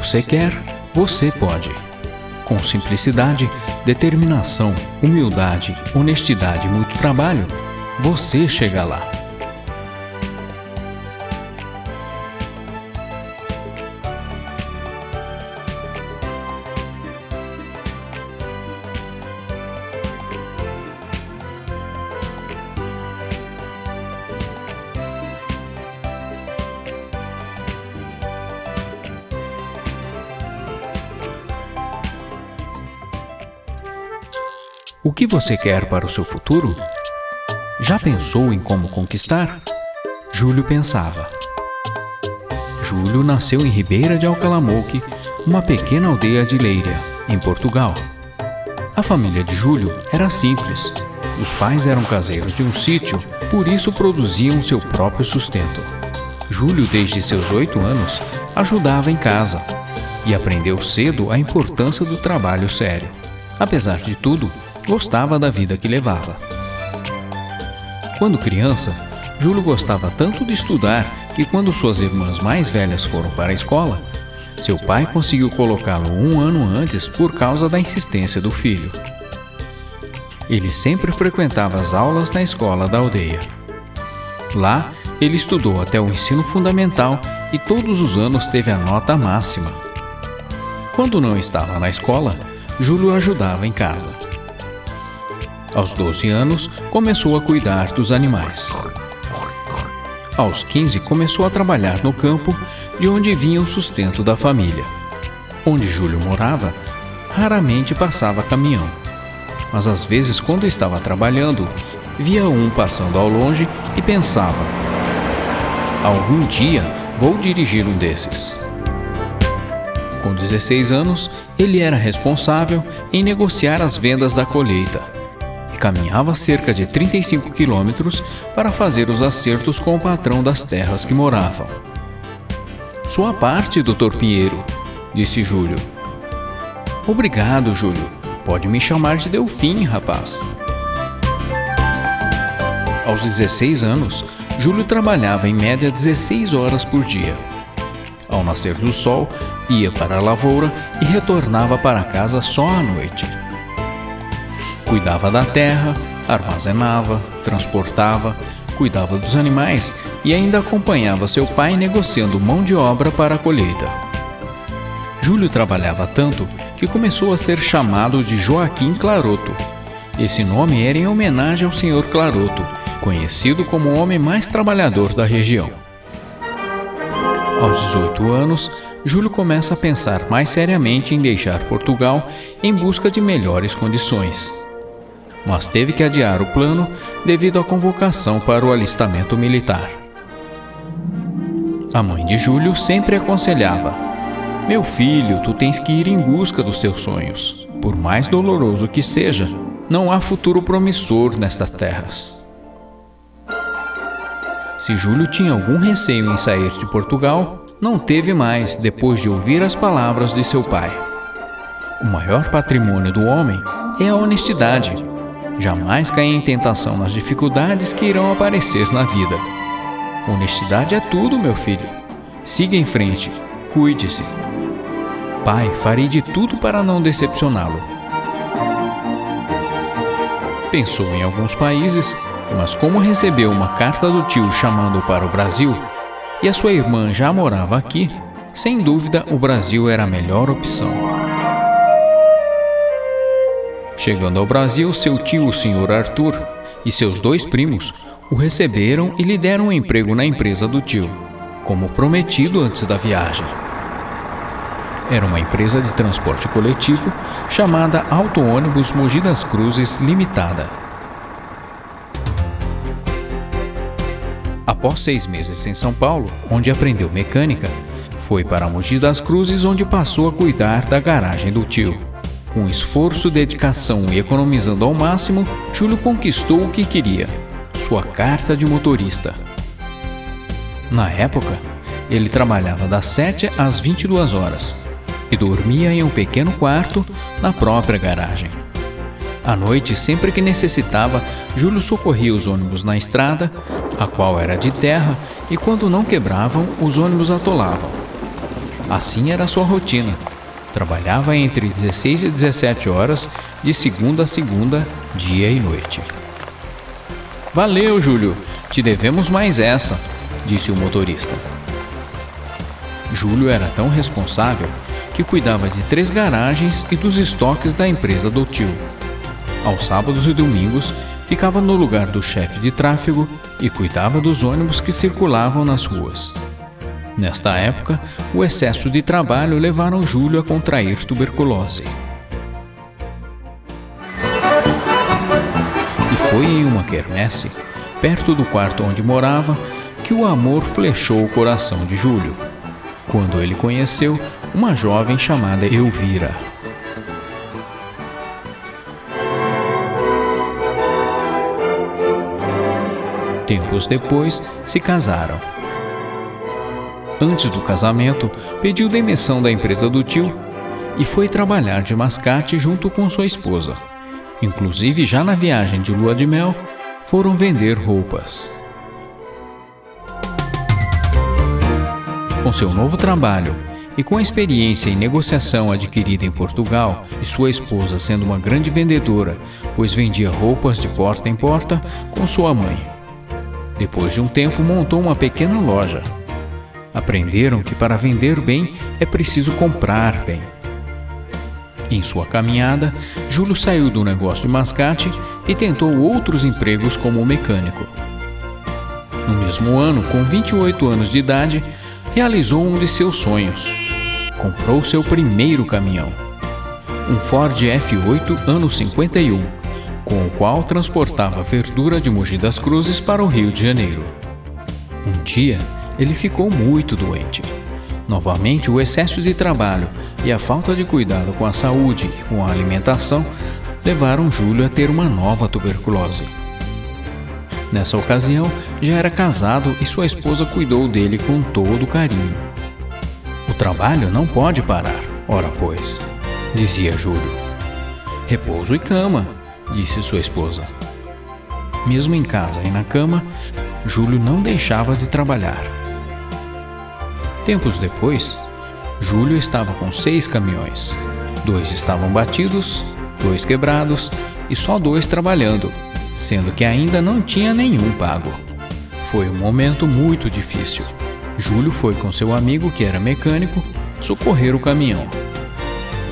você quer, você pode. Com simplicidade, determinação, humildade, honestidade e muito trabalho, você chega lá. O que você quer para o seu futuro? Já pensou em como conquistar? Júlio pensava. Júlio nasceu em Ribeira de Alcalamoque, uma pequena aldeia de Leiria, em Portugal. A família de Júlio era simples. Os pais eram caseiros de um sítio, por isso produziam seu próprio sustento. Júlio, desde seus 8 anos, ajudava em casa e aprendeu cedo a importância do trabalho sério. Apesar de tudo, gostava da vida que levava. Quando criança, Júlio gostava tanto de estudar que quando suas irmãs mais velhas foram para a escola, seu pai conseguiu colocá-lo 1 ano antes por causa da insistência do filho. Ele sempre frequentava as aulas na escola da aldeia. Lá, ele estudou até o ensino fundamental e todos os anos teve a nota máxima. Quando não estava na escola, Júlio ajudava em casa. Aos 12 anos, começou a cuidar dos animais. Aos 15, começou a trabalhar no campo, de onde vinha o sustento da família. Onde Júlio morava, raramente passava caminhão. Mas às vezes, quando estava trabalhando, via um passando ao longe e pensava: algum dia vou dirigir um desses. Com 16 anos, ele era responsável em negociar as vendas da colheita. E caminhava cerca de 35 quilômetros para fazer os acertos com o patrão das terras que moravam. Sua parte, Dr. Pinheiro, disse Júlio. Obrigado, Júlio. Pode me chamar de Delfim, rapaz. Aos 16 anos, Júlio trabalhava em média 16 horas por dia. Ao nascer do sol, ia para a lavoura e retornava para casa só à noite. Cuidava da terra, armazenava, transportava, cuidava dos animais e ainda acompanhava seu pai negociando mão de obra para a colheita. Júlio trabalhava tanto que começou a ser chamado de Joaquim Claroto. Esse nome era em homenagem ao Sr. Claroto, conhecido como o homem mais trabalhador da região. Aos 18 anos, Júlio começa a pensar mais seriamente em deixar Portugal em busca de melhores condições. Mas teve que adiar o plano devido à convocação para o alistamento militar. A mãe de Júlio sempre aconselhava: meu filho, tu tens que ir em busca dos teus sonhos. Por mais doloroso que seja, não há futuro promissor nestas terras. Se Júlio tinha algum receio em sair de Portugal, não teve mais depois de ouvir as palavras de seu pai. O maior patrimônio do homem é a honestidade. Jamais caia em tentação nas dificuldades que irão aparecer na vida. Honestidade é tudo, meu filho. Siga em frente, cuide-se. Pai, farei de tudo para não decepcioná-lo. Pensou em alguns países, mas como recebeu uma carta do tio chamando-o para o Brasil, e a sua irmã já morava aqui, sem dúvida o Brasil era a melhor opção. Chegando ao Brasil, seu tio, o Sr. Arthur, e seus 2 primos o receberam e lhe deram um emprego na empresa do tio, como prometido antes da viagem. Era uma empresa de transporte coletivo chamada Auto Ônibus Mogi das Cruzes Limitada. Após 6 meses em São Paulo, onde aprendeu mecânica, foi para Mogi das Cruzes, onde passou a cuidar da garagem do tio. Com esforço, dedicação e economizando ao máximo, Júlio conquistou o que queria: sua carta de motorista. Na época, ele trabalhava das 7 às 22 horas e dormia em um pequeno quarto na própria garagem. À noite, sempre que necessitava, Júlio socorria os ônibus na estrada, a qual era de terra, e quando não quebravam, os ônibus atolavam. Assim era a sua rotina. Trabalhava entre 16 e 17 horas, de segunda a segunda, dia e noite. "Valeu, Júlio, te devemos mais essa", disse o motorista. Júlio era tão responsável que cuidava de 3 garagens e dos estoques da empresa do tio. Aos sábados e domingos, ficava no lugar do chefe de tráfego e cuidava dos ônibus que circulavam nas ruas. Nesta época, o excesso de trabalho levaram Júlio a contrair tuberculose. E foi em uma quermesse, perto do quarto onde morava, que o amor flechou o coração de Júlio, quando ele conheceu uma jovem chamada Elvira. Tempos depois, se casaram. Antes do casamento, pediu demissão da empresa do tio e foi trabalhar de mascate junto com sua esposa. Inclusive, já na viagem de lua de mel, foram vender roupas. Com seu novo trabalho e com a experiência em negociação adquirida em Portugal e sua esposa sendo uma grande vendedora, pois vendia roupas de porta em porta com sua mãe. Depois de um tempo, montou uma pequena loja. Aprenderam que para vender bem é preciso comprar bem. Em sua caminhada, Júlio saiu do negócio de mascate e tentou outros empregos como mecânico. No mesmo ano, com 28 anos de idade, realizou um de seus sonhos. Comprou seu primeiro caminhão, um Ford F8 ano 51, com o qual transportava verdura de Mogi das Cruzes para o Rio de Janeiro. Um dia, ele ficou muito doente. Novamente, o excesso de trabalho e a falta de cuidado com a saúde e com a alimentação levaram Júlio a ter uma nova tuberculose. Nessa ocasião, já era casado e sua esposa cuidou dele com todo carinho. "O trabalho não pode parar, ora pois", dizia Júlio. "Repouso e cama", disse sua esposa. Mesmo em casa e na cama, Júlio não deixava de trabalhar. Tempos depois, Júlio estava com 6 caminhões. 2 estavam batidos, 2 quebrados e só 2 trabalhando, sendo que ainda não tinha nenhum pago. Foi um momento muito difícil. Júlio foi com seu amigo, que era mecânico, socorrer o caminhão,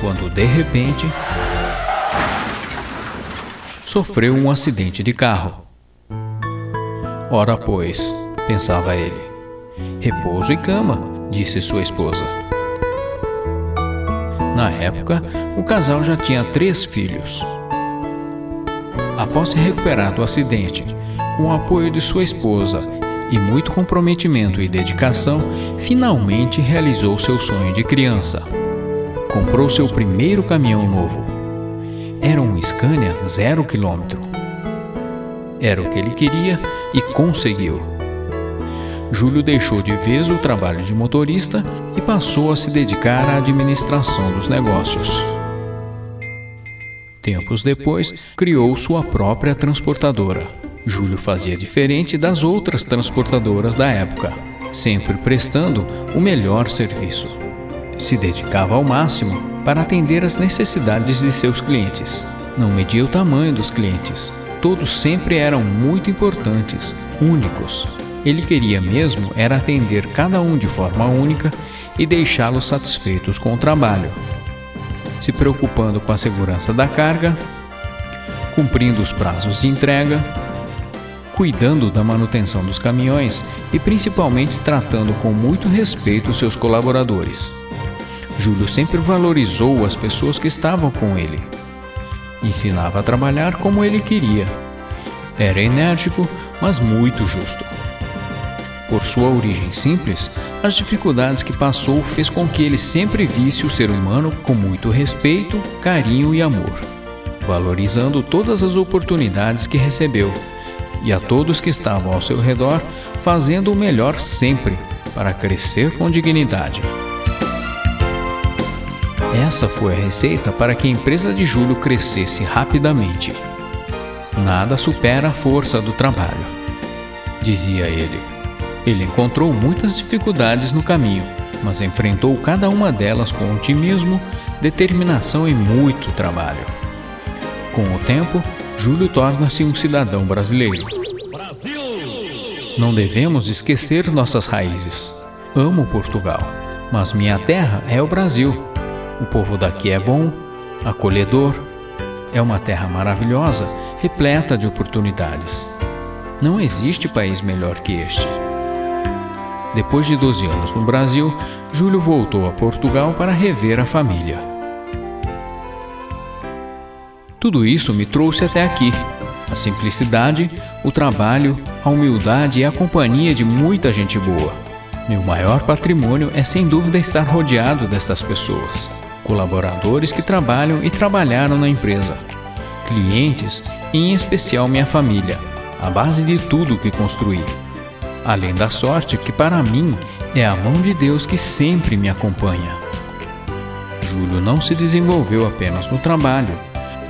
quando de repente sofreu um acidente de carro. "Ora pois", pensava ele, "repouso e cama", disse sua esposa. Na época, o casal já tinha 3 filhos. Após se recuperar do acidente, com o apoio de sua esposa e muito comprometimento e dedicação, finalmente realizou seu sonho de criança. Comprou seu primeiro caminhão novo. Era um Scania 0 km. Era o que ele queria e conseguiu. Júlio deixou de vez o trabalho de motorista e passou a se dedicar à administração dos negócios. Tempos depois, criou sua própria transportadora. Júlio fazia diferente das outras transportadoras da época, sempre prestando o melhor serviço. Se dedicava ao máximo para atender às necessidades de seus clientes. Não media o tamanho dos clientes. Todos sempre eram muito importantes, únicos. Ele queria mesmo era atender cada um de forma única e deixá-los satisfeitos com o trabalho, se preocupando com a segurança da carga, cumprindo os prazos de entrega, cuidando da manutenção dos caminhões e principalmente tratando com muito respeito seus colaboradores. Júlio sempre valorizou as pessoas que estavam com ele. Ensinava a trabalhar como ele queria. Era enérgico, mas muito justo. Por sua origem simples, as dificuldades que passou fez com que ele sempre visse o ser humano com muito respeito, carinho e amor, valorizando todas as oportunidades que recebeu, e a todos que estavam ao seu redor, fazendo o melhor sempre para crescer com dignidade. Essa foi a receita para que a empresa de Júlio crescesse rapidamente. "Nada supera a força do trabalho", dizia ele. Ele encontrou muitas dificuldades no caminho, mas enfrentou cada uma delas com otimismo, determinação e muito trabalho. Com o tempo, Júlio torna-se um cidadão brasileiro. Não devemos esquecer nossas raízes. Amo Portugal, mas minha terra é o Brasil. O povo daqui é bom, acolhedor, é uma terra maravilhosa, repleta de oportunidades. Não existe país melhor que este. Depois de 12 anos no Brasil, Júlio voltou a Portugal para rever a família. Tudo isso me trouxe até aqui. A simplicidade, o trabalho, a humildade e a companhia de muita gente boa. Meu maior patrimônio é sem dúvida estar rodeado destas pessoas. Colaboradores que trabalham e trabalharam na empresa. Clientes e em especial minha família, a base de tudo que construí. Além da sorte que para mim é a mão de Deus que sempre me acompanha. Júlio não se desenvolveu apenas no trabalho,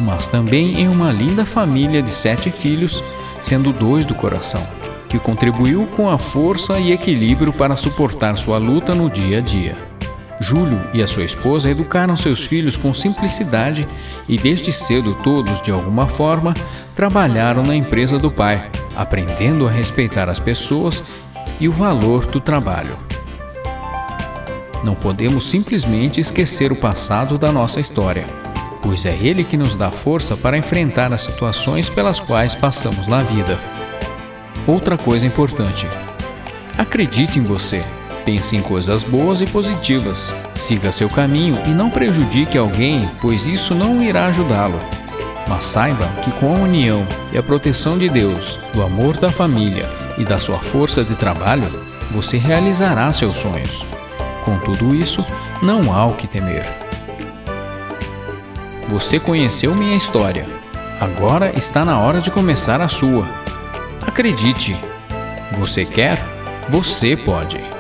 mas também em uma linda família de 7 filhos, sendo 2 do coração, que contribuiu com a força e equilíbrio para suportar sua luta no dia a dia. Júlio e a sua esposa educaram seus filhos com simplicidade e desde cedo todos, de alguma forma, trabalharam na empresa do pai, aprendendo a respeitar as pessoas e o valor do trabalho. Não podemos simplesmente esquecer o passado da nossa história, pois é ele que nos dá força para enfrentar as situações pelas quais passamos na vida. Outra coisa importante: acredite em você. Pense em coisas boas e positivas. Siga seu caminho e não prejudique alguém, pois isso não irá ajudá-lo. Mas saiba que com a união e a proteção de Deus, do amor da família e da sua força de trabalho, você realizará seus sonhos. Com tudo isso, não há o que temer. Você conheceu minha história. Agora está na hora de começar a sua. Acredite. Você quer? Você pode.